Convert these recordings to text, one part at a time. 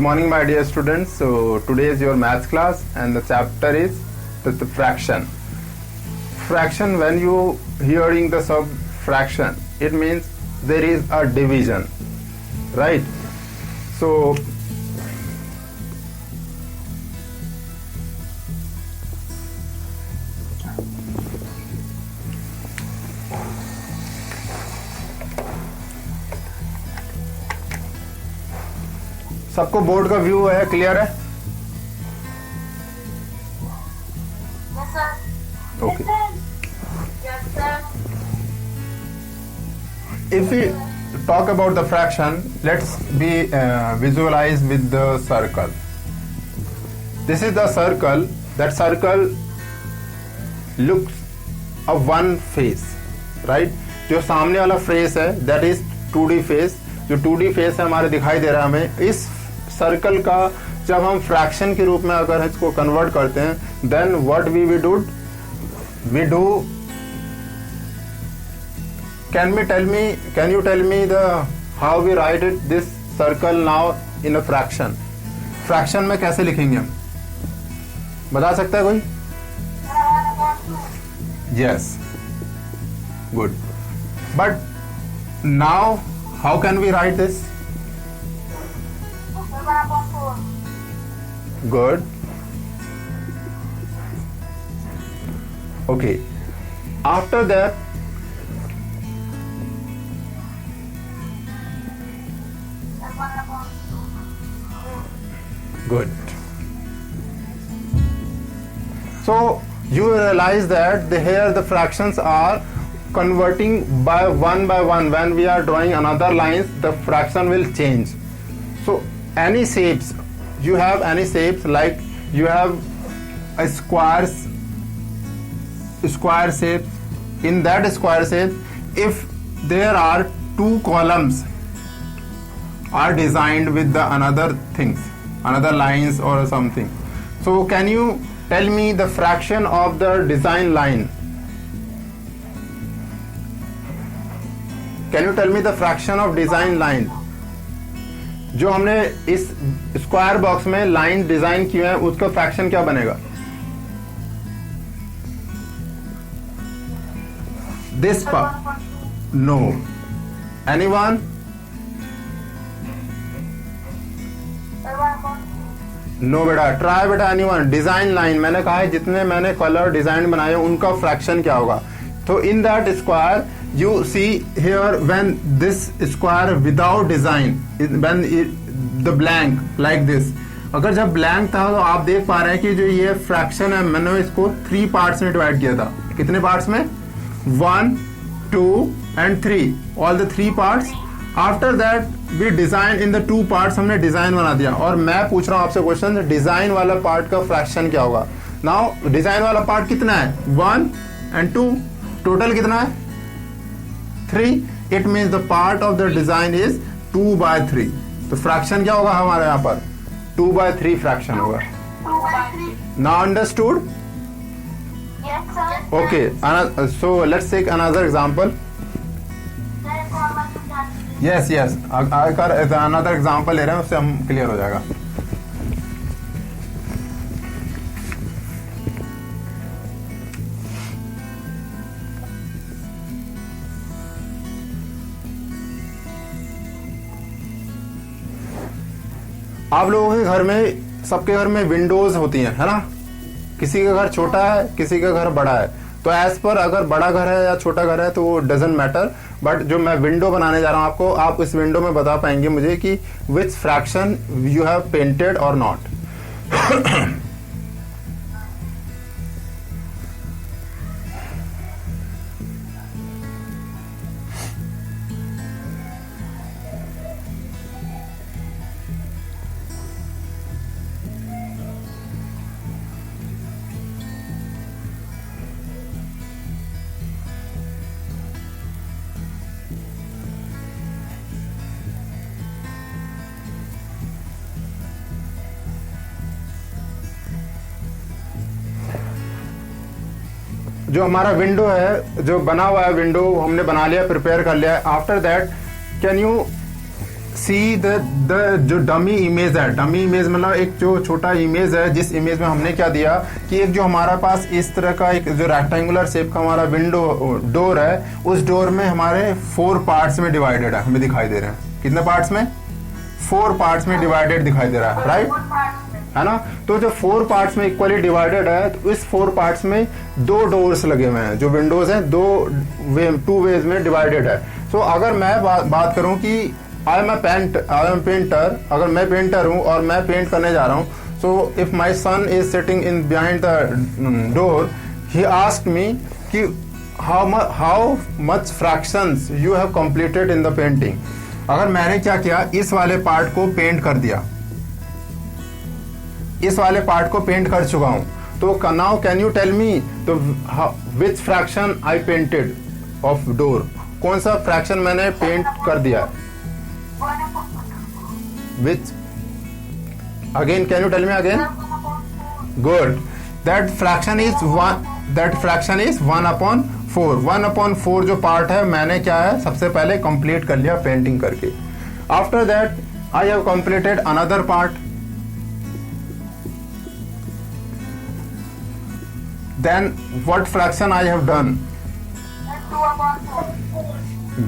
morning, my dear students. So today is your maths class and the chapter is the fraction. Fraction, when you hearing the sub fraction, it means there is a division, right? So सबको board का view है, clear है? Yes, sir. Okay. Yes, sir. If we talk about the fraction, let's be visualize with the circle. This is the circle. That circle looks a one face, right? जो सामने वाला face है, that is 2D face. जो 2D face है हमारे दिखाई दे रहा है हमें. इस सर्कल का जब हम फ्रैक्शन के रूप में अगर इसको कन्वर्ट करते हैं, then what we do, can you tell me the how we write it this circle now in a fraction? Fraction में कैसे लिखेंगे हम, बता सकता है कोई? Yes, good. But now how can we write this? Good. Okay. After that, good. So you realize that here the fractions are converting by one. When we are drawing another lines, the fraction will change. So any shapes, you have any shapes, like you have a square shape. In that square shape, if there are two columns are designed with the another things, another lines or something, so can you tell me the fraction of the design line? Can you tell me the fraction of design line? जो हमने इस square box में line design किए हैं, उसका fraction क्या बनेगा? This part. No. Anyone? No बेटा, ट्राई बेटा. एनीवन? डिजाइन लाइन मैंने कहा है, जितने मैंने कलर डिजाइन बनाए उनका फ्रैक्शन क्या होगा? तो in that square you see here, when this square without design, when the blank like this, अगर जब blank था तो आप देख पा रहे हैं कि जो ये फ्रैक्शन है, मैंने इसको 3 पार्ट्स में डिवाइड किया था. कितने पार्ट्स में? 1, 2 and 3. All the 3 parts. After that we design in the 2 parts. हमने डिजाइन बना दिया. और मैं पूछ रहा हूँ आपसे क्वेश्चन, डिजाइन वाला पार्ट का फ्रैक्शन क्या होगा? नाउ डिजाइन वाला पार्ट कितना है? 1 and 2. टोटल कितना है? 3. It means the part of the design is 2/3. तो फ्रैक्शन क्या होगा हमारे यहाँ पर? 2/3 फ्रैक्शन होगा. 2/3. Now understood? Yes, sir. Okay. So let's take another example. Yes. अगर another example ले रहे हैं, उससे हम क्लियर हो जाएगा. आप लोगों के घर में, सबके घर में विंडोज होती हैं, है ना? किसी का घर छोटा है, किसी का घर बड़ा है. तो एज पर अगर बड़ा घर है या छोटा घर है तो वो डजेंट मैटर. बट जो मैं विंडो बनाने जा रहा हूं आपको, आप इस विंडो में बता पाएंगे मुझे कि विच फ्रैक्शन यू हैव पेंटेड और नॉट. जो हमारा विंडो है, जो बना हुआ है विंडो, हमने बना लिया, प्रिपेयर कर लिया. After that can you see the जो डमी इमेज है, डमी इमेज मतलब एक जो छोटा इमेज है, जिस इमेज में हमने क्या दिया कि एक जो हमारा पास इस तरह का एक जो रेक्टेंगुलर शेप का हमारा विंडो डोर है, उस डोर में हमारे 4 पार्ट्स में डिवाइडेड है, हमें दिखाई दे रहे हैं। कितने पार्ट्स में? 4 पार्ट्स में डिवाइडेड दिखाई दे रहा है, राइट, है ना। तो जो 4 पार्ट्स में इक्वली डिवाइडेड है, तो इस 4 पार्ट्स में 2 डोर्स लगे हुए हैं, जो विंडोज हैं 2 वेज में डिवाइडेड है। सो अगर मैं बात करूं कि आई एम पेंटर, अगर मैं पेंटर हूं और मैं पेंट करने जा रहा हूं, so if my son is sitting in behind the door, he asked me कि how much fractions you have completed in the painting. अगर मैंने क्या किया, इस वाले पार्ट को पेंट कर दिया, इस वाले पार्ट को पेंट कर चुका हूं, तो now can you tell me तो which fraction I painted of door, कौन सा फ्रैक्शन मैंने पेंट कर दिया? Which again, can you tell me again? Good, that fraction is 1/4। 1/4 जो पार्ट है, मैंने क्या है सबसे पहले कंप्लीट कर लिया पेंटिंग करके। After that I have completed another part, then what fraction I have done? 2/4.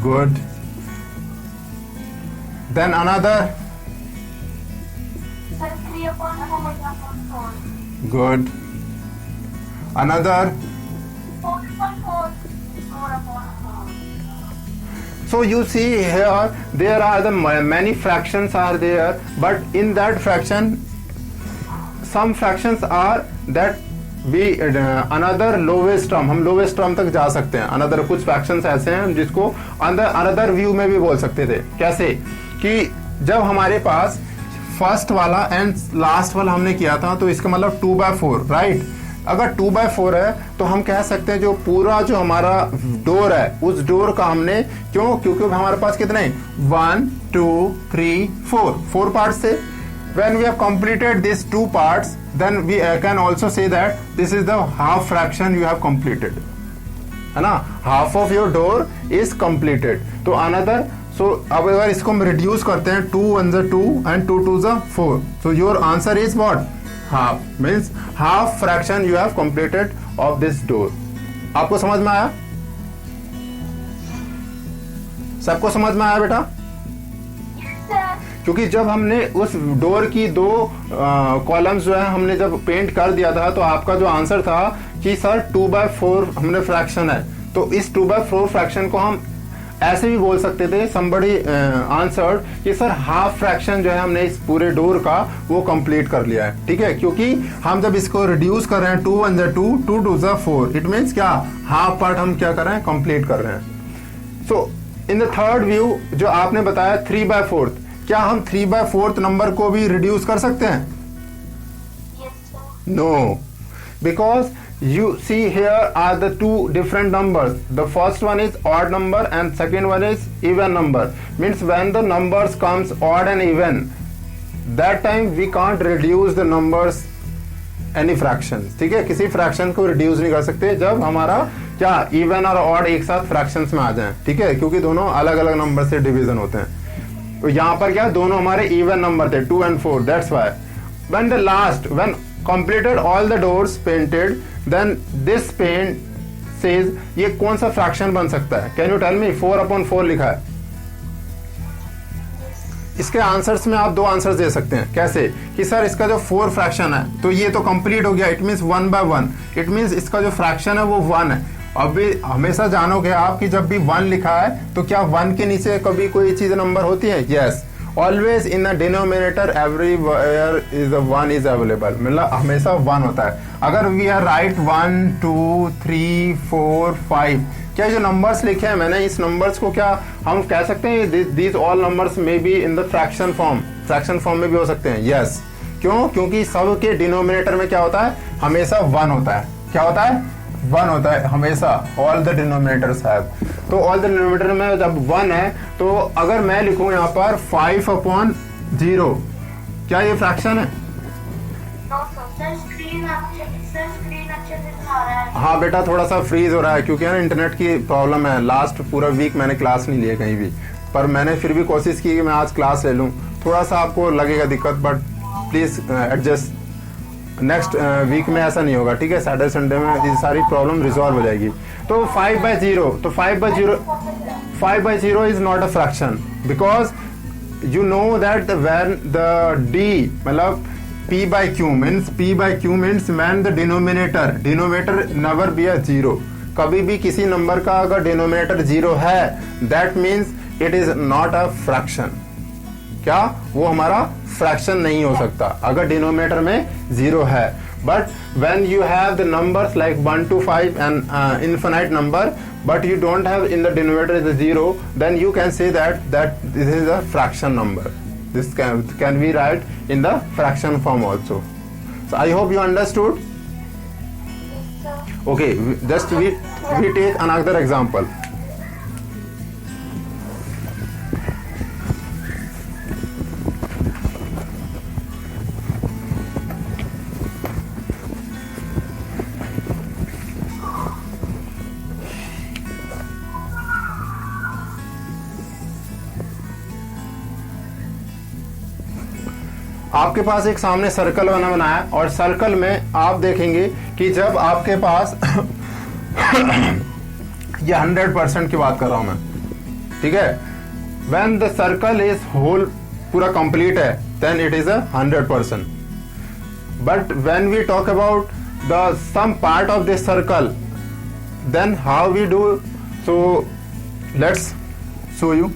Good. Then another. 3/4. Good. Another. 4/4. 4/4. So you see here there are the many fractions are there, but in that fraction some fractions are that we another lowest term, हम lowest term तक जा सकते हैं। another कुछ fractions ऐसे हैं जिसको another view में भी बोल सकते थे। कैसे कि जब हमारे पास फर्स्ट वाला एंड लास्ट वाला हमने किया था, तो इसका मतलब 2/4, राइट। अगर 2/4 है तो हम कह सकते हैं जो पूरा जो हमारा डोर है, उस डोर का हमने क्योंकि हमारे पास कितने 1 2 3 4 पार्ट्स थे। When we have completed these 2 parts, then we can also say that this is the half fraction you have completed, है ना। half of your door is completed. तो another, so अब अगर इसको हम reduce करते हैं, 2 1 is 2 and 2 2 is 4, so your answer is what? half, means half fraction you have completed of this door. आपको समझ में आया? सबको समझ में आया बेटा? क्योंकि जब हमने उस डोर की 2 कॉलम्स जो है हमने जब पेंट कर दिया था, तो आपका जो आंसर था कि सर 2/4 हमने फ्रैक्शन है, तो इस 2/4 फ्रैक्शन को हम ऐसे भी बोल सकते थे। somebody आंसर्ड कि सर हाफ फ्रैक्शन जो है हमने इस पूरे डोर का वो कंप्लीट कर लिया है, ठीक है। क्योंकि हम जब इसको रिड्यूस कर रहे हैं, 2 1 is 2 2 2 is 4, इट मीन्स क्या हाफ पार्ट हम क्या कर रहे हैं, कंप्लीट कर रहे हैं। सो इन द थर्ड व्यू जो आपने बताया 3/4, क्या हम 3/4 नंबर को भी रिड्यूस कर सकते हैं? Yes, sir. No, because you see here are the 2 different numbers. The first one is odd number and second one is even number. Means when the numbers comes odd and even, that time we can't reduce the numbers any fractions. ठीक है, किसी fraction को reduce नहीं कर सकते जब हमारा क्या इवन और ऑड एक साथ फ्रैक्शंस में आ जाएं, ठीक है, क्योंकि दोनों अलग अलग नंबर से डिवीजन होते हैं। तो यहाँ पर क्या दोनों हमारे इवन नंबर थे 2 and 4, that's why when completed all the doors painted, then this paint says ये कौन सा फ्रैक्शन बन सकता है? कैन यू टेल मी? 4/4 लिखा है। इसके आंसर्स में आप 2 आंसर्स दे सकते हैं। कैसे कि सर इसका जो 4 फ्रैक्शन है तो ये तो कंप्लीट हो गया, इट मीन्स 1/1, इट मीन्स इसका जो फ्रैक्शन है वो 1 है। अभी हमेशा जानोगे आप कि जब भी 1 लिखा है तो क्या 1 के नीचे कभी कोई चीज नंबर होती है? Yes, always in the denominator everywhere is 1 is available, मतलब हमेशा 1 होता है। अगर वी आर राइट 1 2 3 4 5, क्या जो नंबर्स लिखे हैं मैंने, इस नंबर्स को क्या हम कह सकते हैं these all numbers may be in the fraction form में भी हो सकते हैं? यस। क्यों? क्योंकि सब के डिनोमिनेटर में क्या होता है, हमेशा 1 होता है। क्या होता है? 1 होता है हमेशा। ऑल द डिनोमिनेटर्स हैव, तो ऑल द डिनोमिनेटर में जब 1 है तो अगर मैं लिखूं यहाँ पर 5/0, क्या ये फ्रैक्शन है? No, sir. Sir, screen अच्छे से दिखा रहा है। हाँ बेटा, थोड़ा सा फ्रीज हो रहा है क्योंकि ना इंटरनेट की प्रॉब्लम है। लास्ट पूरा वीक मैंने क्लास नहीं लिया कहीं भी, पर मैंने फिर भी कोशिश की कि मैं आज क्लास ले लूँ। थोड़ा सा आपको लगेगा दिक्कत, but please adjust. Next week में ऐसा नहीं होगा, ठीक है? सैटरडे संडे में ये सारी प्रॉब्लम रिजॉल्व हो जाएगी। तो 5/0, तो 5/0 is not a fraction, because you know that when the d मतलब p/q means when the denominator never be a zero, कभी भी किसी नंबर का अगर डिनोमिनेटर जीरो है that means it is not a fraction। क्या वो हमारा फ्रैक्शन नहीं हो सकता अगर डिनोमिनेटर में जीरो है। But when you have the numbers like 1 to 5 and infinite number, but you don't have in the denominator is a zero, then you can say that this is a fraction number. This can be write in the fraction form also. So I hope you understood. Okay, just we take another example. आपके पास एक सामने circle बनाया और circle में आप देखेंगे कि जब आपके पास ये 100% की बात कर रहा हूं मैं, ठीक है? When the circle is whole पूरा कंप्लीट है then it is a 100%। But when we talk about the some part of this circle then how we do, so let's show you.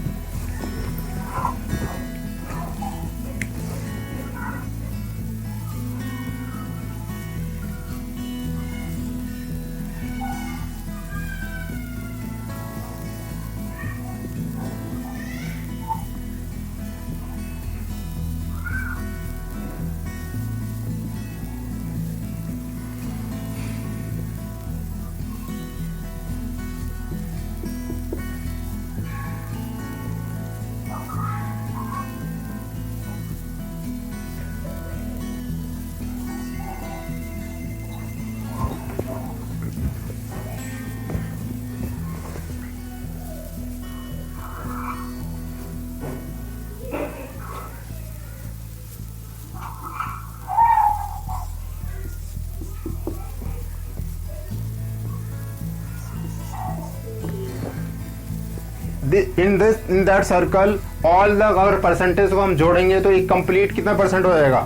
in that circle all the अगर percentage को हम जोड़ेंगे तो ये complete कितना percent हो जाएगा?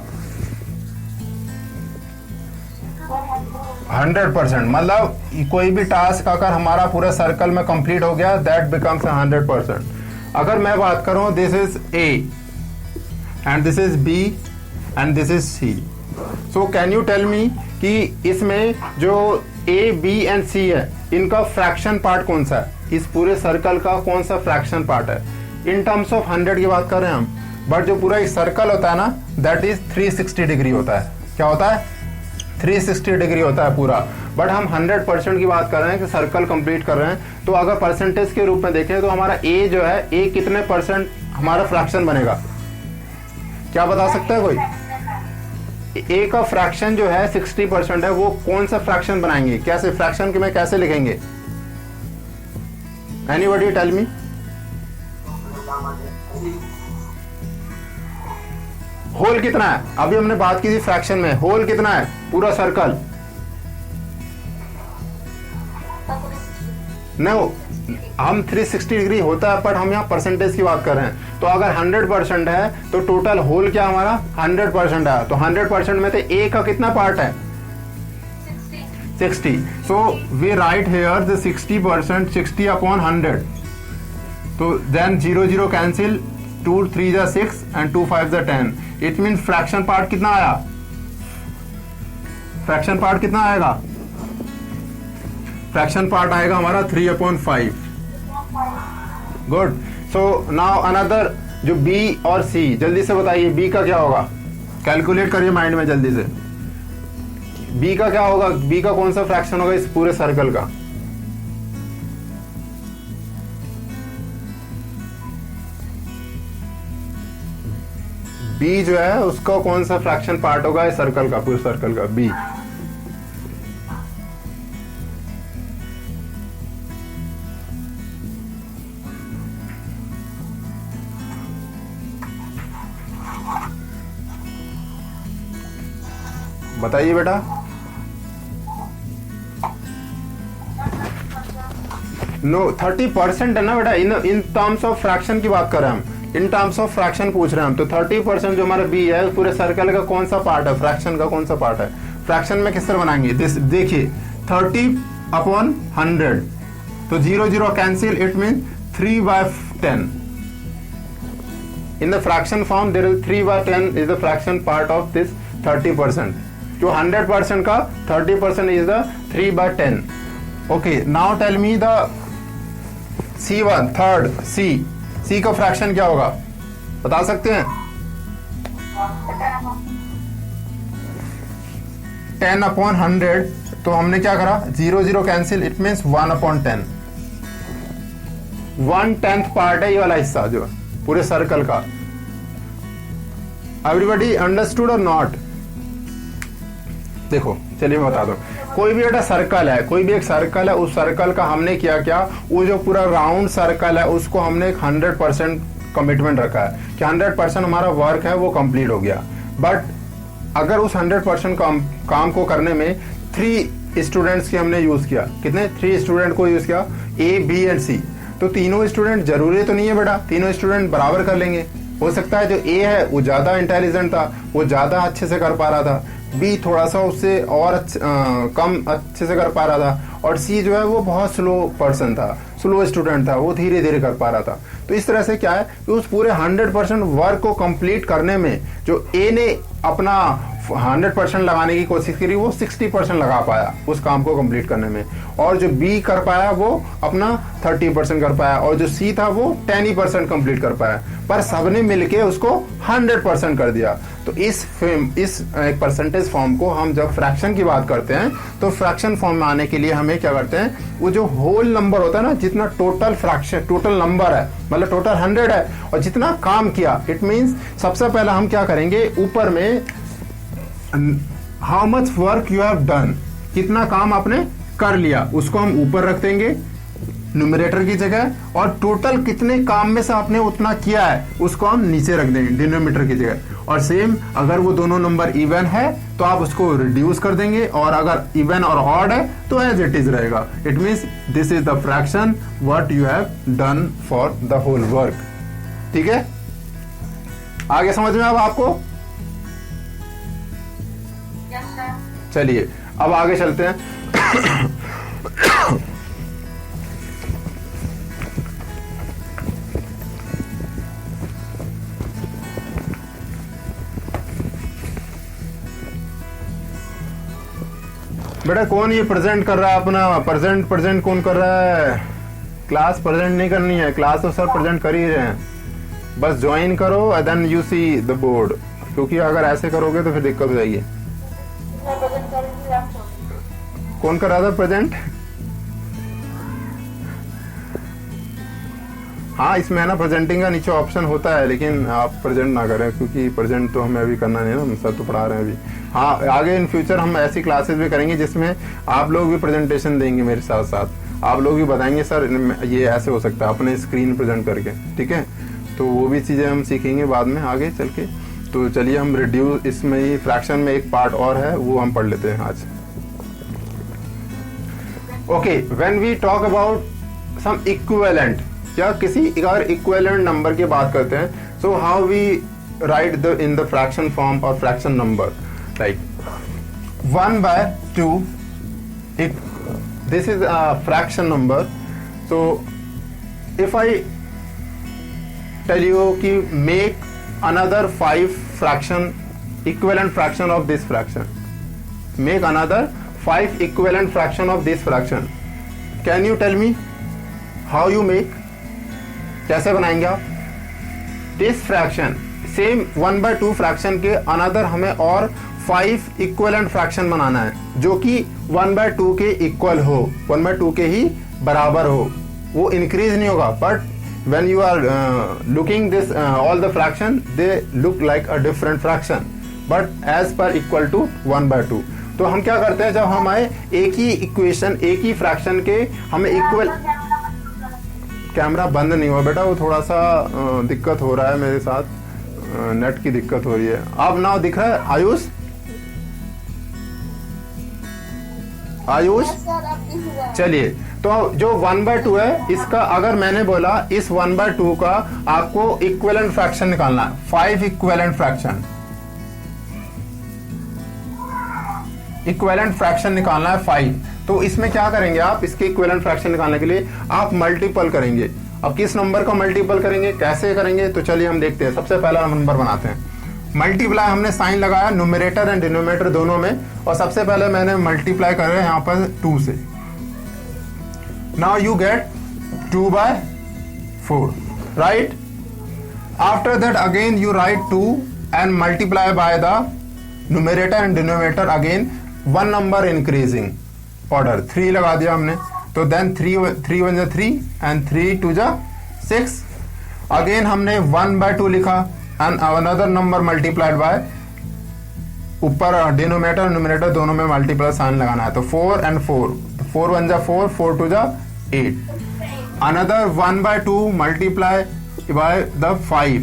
100%। मतलब कोई भी टास्क अगर हमारा पूरा सर्कल में कंप्लीट हो गया दैट बिकम्स 100%। अगर मैं बात करूं this is A and this is B and this is C, so can you tell me कि इसमें जो ए बी एंड सी है इनका फ्रैक्शन पार्ट कौन सा है? इस पूरे सर्कल का कौन सा फ्रैक्शन पार्ट है? इन टर्म्स ऑफ 100 की बात कर रहे हैं हम, बट जो पूरा एक सर्कल होता है ना दैट इज 360 डिग्री होता है। क्या होता है? 360 डिग्री होता है पूरा। बट हम 100% की बात कर रहे हैं कि सर्कल कंप्लीट कर रहे हैं। तो अगर परसेंटेज के रूप में देखें तो हमारा ए जो है, ए कितने परसेंट हमारा फ्रैक्शन बनेगा? क्या बता सकता है कोई? ए का फ्रैक्शन जो है 60% है, वो कौन सा फ्रैक्शन बनाएंगे? कैसे फ्रैक्शन के में कैसे लिखेंगे? Anybody tell me. होल कितना है? अभी हमने बात की थी फ्रैक्शन में, होल कितना है पूरा सर्कल? नो, हम 360 डिग्री होता है, पर हम यहाँ परसेंटेज की बात कर रहे हैं। तो अगर 100% है तो टोटल होल क्या हमारा 100% है। तो 100% में से ए का कितना पार्ट है? 60। So we write here the 60%, 60 upon 100। तो देन 0 0 कैंसिल, 2 3 जा 6 एंड 2 5 जा 10। इट मीन फ्रैक्शन पार्ट कितना आया? फ्रैक्शन पार्ट कितना आएगा? फ्रैक्शन पार्ट आएगा हमारा 3/5। गुड। सो नाउ अनदर जो बी और सी, जल्दी से बताइए बी का क्या होगा? कैलकुलेट करिए माइंड में जल्दी से। बी का क्या होगा? बी का कौन सा फ्रैक्शन होगा इस पूरे सर्कल का? बी जो है उसका कौन सा फ्रैक्शन पार्ट होगा इस सर्कल का, पूरे सर्कल का? बी। बताइए बेटा। नो 30% है ना बेटा, इन टर्म्स ऑफ फ्रैक्शन की बात कर रहे हैं हम, इन टर्म्स ऑफ फ्रैक्शन पूछ रहे हैं हम। तो 30% जो हमारा बी है पूरे सर्कल का कौन सा पार्ट है, फ्रैक्शन का कौन सा पार्ट है। फ्रैक्शन में किस तरह बनाएंगे, देखिए 30/100, तो 0 0 cancel, it mean 3/10। In the fraction form there is 3/10 is the fraction part of this 30%. जो 100% का 30% is the 3/10. Okay, now tell me the C1 third C का फ्रैक्शन क्या होगा, बता सकते हैं? 10/100, तो हमने क्या करा, 0 0 कैंसिल, इट मीन्स 1/10। 1/10 पार्ट है ये वाला हिस्सा जो है पूरे सर्कल का। एवरीबडी अंडरस्टूड और नॉट? देखो चलिए मैं बता दूं, कोई भी बेटा सर्कल है, कोई भी एक सर्कल है, उस सर्कल का हमने क्या वो जो पूरा राउंड सर्कल है उसको हमने 100% कमिटमेंट रखा है कि 100% हमारा वर्क है वो कंप्लीट हो गया। बट अगर उस 100% काम को करने में 3 स्टूडेंट्स की हमने यूज किया, कितने, 3 स्टूडेंट को यूज किया, ए बी एंड सी, तो तीनों स्टूडेंट, जरूरी तो नहीं है बेटा तीनों स्टूडेंट बराबर कर लेंगे। हो सकता है जो ए है वो ज्यादा इंटेलिजेंट था, वो ज्यादा अच्छे से कर पा रहा था, बी थोड़ा सा उससे और कम अच्छे से कर पा रहा था, और सी जो है वो बहुत स्लो पर्सन था, स्लो स्टूडेंट था, वो धीरे धीरे कर पा रहा था। तो इस तरह से क्या है कि उस पूरे 100% वर्क को कंप्लीट करने में जो ए ने अपना 100% लगाने की कोशिश करी वो 60% लगा पाया उस काम को कंप्लीट करने में, और जो बी कर पाया वो अपना 30% कर पाया, और जो सी था वो 10% कंप्लीट कर पाया, पर सबने मिलके उसको 100% कर दिया। तो इस परसेंटेज फॉर्म को हम जब फ्रैक्शन की बात करते हैं तो फ्रैक्शन फॉर्म में आने के लिए हमें क्या करते हैं, वो जो होल नंबर होता है ना, जितना टोटल फ्रैक्शन टोटल नंबर है, मतलब टोटल 100 है और जितना काम किया, इट मींस सबसे पहले हम क्या करेंगे, ऊपर में how much work you have done, कितना काम आपने कर लिया, उसको हम ऊपर रख देंगे न्यूमरेटर की जगह, और टोटल कितने काम में से आपने उतना किया है उसको हम नीचे रख देंगे डिनोमिनेटर की जगह। और सेम अगर वो दोनों नंबर इवन है तो आप उसको रिड्यूस कर देंगे, और अगर इवन और ऑड है तो एज इट इज रहेगा। It means this is the fraction what you have done for the whole work. ठीक है, आगे समझ में अब आपको? Yes, sir. चलिए अब आगे चलते हैं। बेटा कौन ये प्रेजेंट कर रहा है अपना, प्रेजेंट कौन कर रहा है? क्लास प्रेजेंट नहीं करनी है, क्लास तो सर प्रेजेंट कर ही रहे हैं, बस ज्वाइन करो and then you see the board, क्योंकि अगर ऐसे करोगे तो फिर दिक्कत हो जाएगी। मैं प्रेजेंट करूंगी, आप छोड़िए। कौन कर रहा था प्रेजेंट? हाँ इसमें है ना प्रेजेंटिंग का नीचे ऑप्शन होता है, लेकिन आप प्रेजेंट ना करें क्योंकि प्रेजेंट तो हमें अभी करना नहीं है ना, हम सर तो पढ़ा रहे हैं अभी। हाँ आगे इन फ्यूचर हम ऐसी क्लासेस भी करेंगे जिसमें आप लोग भी प्रेजेंटेशन देंगे मेरे साथ साथ, आप लोग भी बताएंगे सर ये ऐसे हो सकता है अपने स्क्रीन प्रेजेंट करके। ठीक है, तो वो भी चीजें हम सीखेंगे बाद में आगे चल के। तो चलिए हम रिड्यूस, इसमें ही फ्रैक्शन में एक पार्ट और है वो हम पढ़ लेते हैं आज। Okay, when we talk about some equivalent, या किसी अगर इक्विवेलेंट नंबर की बात करते हैं, so how we write the in the fraction form और fraction number, like 1/2, this is a fraction number. So if I tell you कि make another 5 fraction equivalent fraction of this fraction, make another 5 equivalent fraction of this fraction, can you tell me how you make, कैसे बनाएंगे आप? this fraction same 1/2 fraction के another हमें और 5 equivalent fraction बनाना है जो कि 1/2 के इक्वल हो, 1/2 के ही बराबर हो, वो इंक्रीज नहीं होगा, but when you are looking this all the fraction they look like a different fraction but as per equal to 1/2। तो हम क्या करते हैं, जब हमारे एक ही इक्वेशन एक ही फ्रैक्शन के हमें इक्वल, कैमरा बंद नहीं हुआ बेटा, वो थोड़ा सा दिक्कत हो रहा है मेरे साथ, नेट की दिक्कत हो रही है। अब नाउ दिख रहा है आयुष? आयुष सर अब दिख रहा है। चलिए, तो जो 1/2 है इसका अगर मैंने बोला इस 1/2 का आपको इक्विवेलेंट फ्रैक्शन निकालना है, 5 इक्विवेलेंट फ्रैक्शन, इक्विवेलेंट फ्रैक्शन निकालना है 5। तो इसमें क्या करेंगे आप, इसके इक्विवेलेंट फ्रैक्शन निकालने के लिए आप मल्टीपल करेंगे। अब किस नंबर का मल्टीपल करेंगे, कैसे करेंगे, तो चलिए हम देखते हैं। सबसे पहला नंबर बनाते हैं, मल्टीप्लाई हमने साइन लगाया न्यूमरेटर एंड डिनोमिनेटर दोनों में, और सबसे पहले मैंने मल्टीप्लाई कर रहे हैं यहाँ पर 2 से। Now you get 2/4, right. After that again you right 2 and multiply by the numerator and denominator again 1 number increasing order, 3 लगा दिया हमने। तो देन 3 1 जा 3 एंड 3 2 जा 6। अगेन हमने 1/2 लिखा and another number multiplied by, ऊपर डिनोमिनेटर न्यूमरेटर दोनों में मल्टीप्लाई साइन लगाना है। तो 4 and 4, 4 1 जा 4, 4 2 जा 8। Another 1/2 multiply by the 5,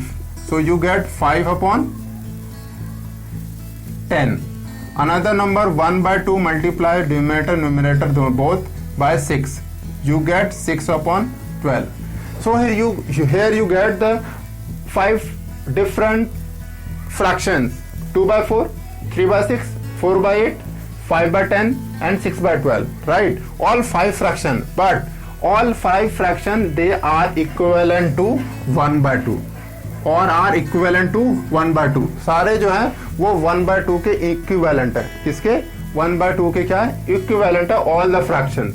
so you get 5/10। Another number 1/2 multiply denominator numerator both by 6. You get 6/12. So here you get the 5 different fractions: 2/4, 3/6, 4/8, 5/10, and 6/12. Right? All 5 fractions, but all 5 fractions they are equivalent to 1/2. और are equivalent to 1/2, सारे जो है वो 1/2 के equivalent है। किसके? 1/2 के क्या है? इक्विवेलेंट है all the fraction.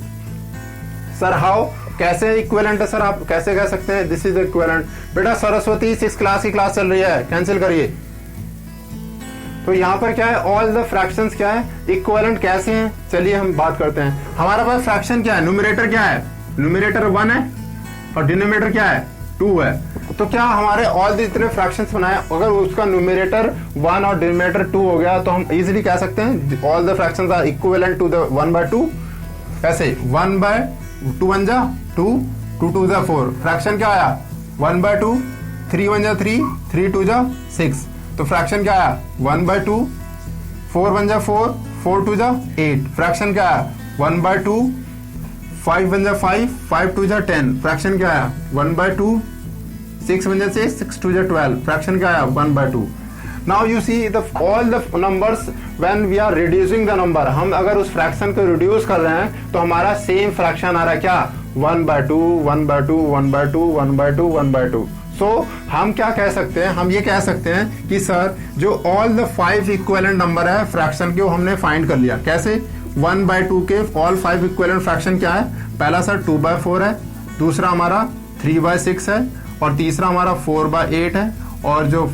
Sir how, कैसे इक्विवेलेंट है सर, आप कैसे कह सकते हैं दिस इज इक्विवेलेंट? बेटा सरस्वती 6 क्लास की क्लास चल रही है, कैंसिल करिए। तो यहाँ पर क्या है, ऑल द फ्रैक्शंस क्या है, इक्विवेलेंट कैसे हैं, चलिए हम बात करते हैं। हमारे पास फ्रैक्शन क्या है, न्यूमरेटर क्या है, न्यूमरेटर 1 है और डिनोमिनेटर क्या है 2 है। तो क्या हमारे ऑल जितने फ्रैक्शंस बनाए, अगर उसका न्यूमरेटर 1 और डिनोमिनेटर 2 हो गया तो हम इजीली कह सकते हैं all the fractions are equivalent to the 1/2। कैसे? 1/2 1 जा 2, 2 2 जा 4, फ्रैक्शन क्या आया 1/2, 3 1 जा 3, 3 2 जा 6, तो फ्रैक्शन क्या आया 1/2, 4 1 जा 4, 4 2 जा 8, फ्रैक्शन क्या आया 1/2, 5 1 जा 5, 5 2 जा 10, फ्रैक्शन क्या आया 1/2, 6 1 जा 6, 6 2 जा 12, फ्रैक्शन क्या आया 1/2। Now you see the all the numbers when we are reducing the number, हम अगर उस फ्रैक्शन को रिड्यूस कर रहे हैं तो हमारा सेम फ्रैक्शन आ रहा है क्या 1/2 1/2 1/2 1/2 1/2। सो हम क्या कह सकते हैं, हम ये कह सकते हैं कि सर जो ऑल द 5 इक्विवेलेंट नंबर है फ्रैक्शन के वो हमने फाइंड कर लिया। कैसे? 1/2 के ऑल 5 इक्विवेलेंट फ्रैक्शन क्या है, पहला सर 2/4 है, दूसरा हमारा 3/6 है, और तीसरा हमारा 4/8 है, और जो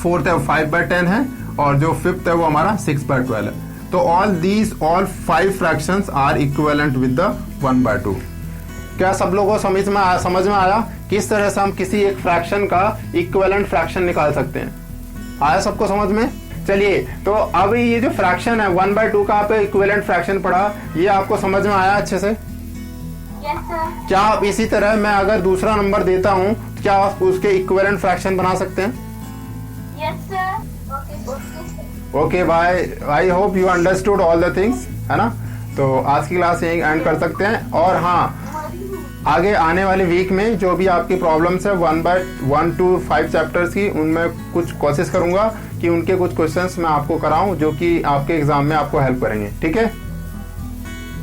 फोर्थ है वो 5/10 है, और जो फिफ्थ है वो हमारा 6/12 है। तो all 5 fractions are equivalent with the 1/2। क्या सब लोगों को समझ में आया किस तरह से हम किसी एक फ्रैक्शन का इक्विवेलेंट फ्रैक्शन निकाल सकते हैं? आया सबको समझ में? चलिए, तो अब ये जो फ्रैक्शन है 1/2 का आप इक्विवेलेंट फ्रैक्शन पढ़ा, ये आपको समझ में आया अच्छे से? Yes sir. क्या आप इसी तरह मैं अगर दूसरा नंबर देता हूं तो क्या आप उसके इक्विवेलेंट फ्रैक्शन बना सकते हैं? Yes sir. Okay okay bye, I hope you understood all the things, है ना। तो आज की क्लास यहीं एंड कर सकते हैं। और हाँ, आगे आने वाले वीक में जो भी आपकी प्रॉब्लम्स है 1 to 5 चैप्टर्स की, उनमें कुछ कोशिश करूंगा कि उनके कुछ क्वेश्चंस मैं आपको कराऊं जो कि आपके एग्जाम में आपको हेल्प करेंगे। ठीक है?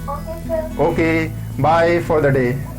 Okay sir. Okay, bye for the day.